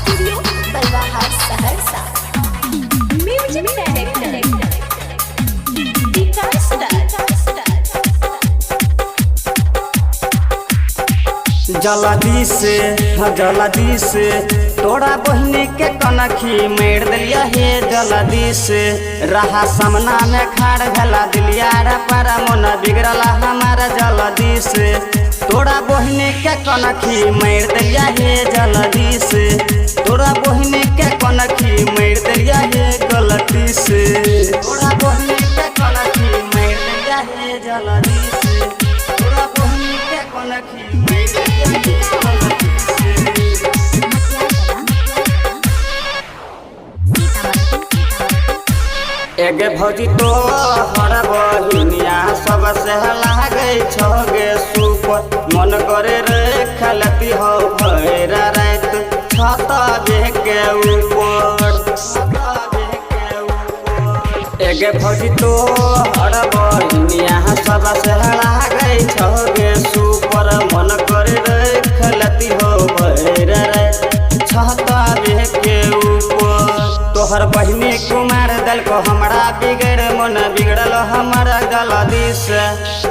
Studio Balwaha Saharsa. Music director विकास दास। जल्दी से तोरा बहिनी के कनखी मेर दिलिया हे। जल्दी से रहा सामना में खाड़ भेला दिलिया रे पर मन बिगड़ला हमारा। जल्दी से तोरा बहिनी के कनखी मेर दिलिया हे। जल्दी से तोरा बहिनी के कनखी मेर दिलिया हे। गलती से तोरा बहिनी के कनखी मेर दिलिया हे। जल्दी से तोरा बहिनी के कनखी मेर दिलिया हे। एगे भौजी तो हर बहिनिया सबसे लागे छगे सुपर। मन करे रे खलती हो भैरा रात छत के ऊपर। एगे भौजी तो हर बहिनिया सबसे लागे छगे सुपर। मन करे रे खलती हो भैरा रात छत के ऊपर। तोहर बहिनी कुमार दल को हमरा बिगड़ मन बिगड़ल हमारा। जल्दी से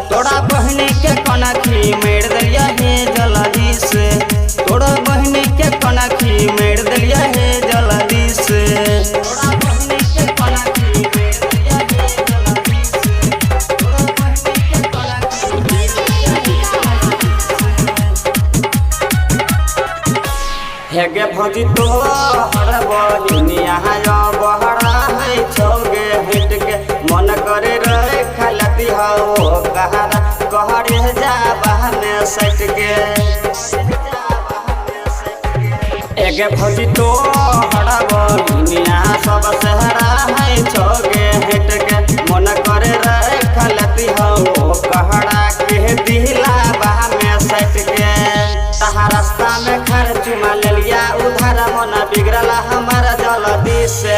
तोरा बहिनी के कनखी मेर दिलिया हे। जल्दी से तोरा बहिनी के कनखी मेर दिलिया हे। जल्दी से तोरा बहिनी के कनखी मेर दिलिया हे। जल्दी से तोरा बहिनी के कनखी मेर दिलिया हे। हेगे भौजी तो हर बहिनिया बहरा है छौगे हिट के। मन करे रहे खलती हो कहरा कहरे जाबा में सट के। एगे भौजी तो हर बहिनिया सब सहरा है छौगे हिट के। मन करे रहे खलती हो कहरा के दिला बा में सट के। तहा रास्ता में खर चुमा लिया उधार मन बिगड़ला हमारा। जल्दी से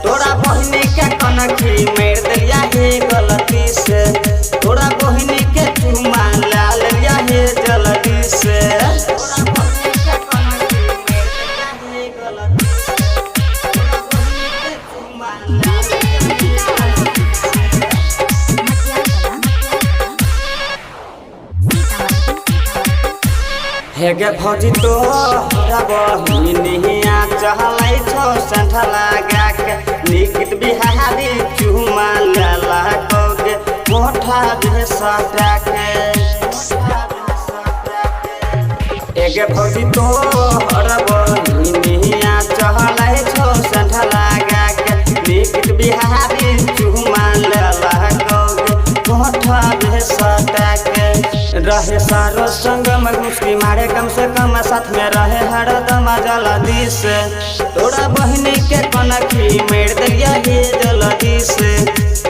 तोरा बहिनी के कनखी मेर दिलिया हे। गलती से तोरा बहिनी के चुमा लिया हे। जल्दी से तोरा बहिनी के कनखी मेर दिलिया हे। गलती से तोरा बहिनी के चुमा हेगे भौजी तो हरा बहिनिया चहलै छौ संठा लगा के। निकित बिहारी चुमा लेला कोगे मोठा भेसा के। एगे भौजी तो हरा बहिनिया चहलै छौ संठा लगा के। निकित बिहारी चुमा लेला कोगे मोठा भेसा के। रहे सारो संगम मुस्की मारे कम से कम साथ में रहे हरदम। जल्दी से तोरा बहिनी के कनखी मेर दिलिया हे। जल्दी से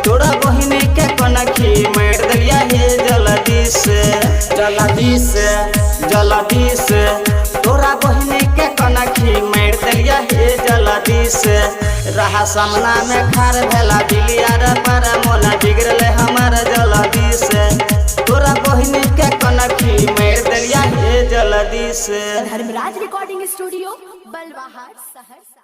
तोरा बहिनी के कनखी मेर दिलिया हे। जल्दी से जल्दी से तोरा बहिनी के कनखी मेर दिलिया हे। जल्दी से रहा सामना में खार भेला दिलिया रे पर मोला बिगड़ले हमारा। जल्दी से तोरा बहिनी के कनखी मेर दिलिया हे। जल्दी से धर्मराज रिकॉर्डिंग स्टूडियो बलवाहा सहरसा।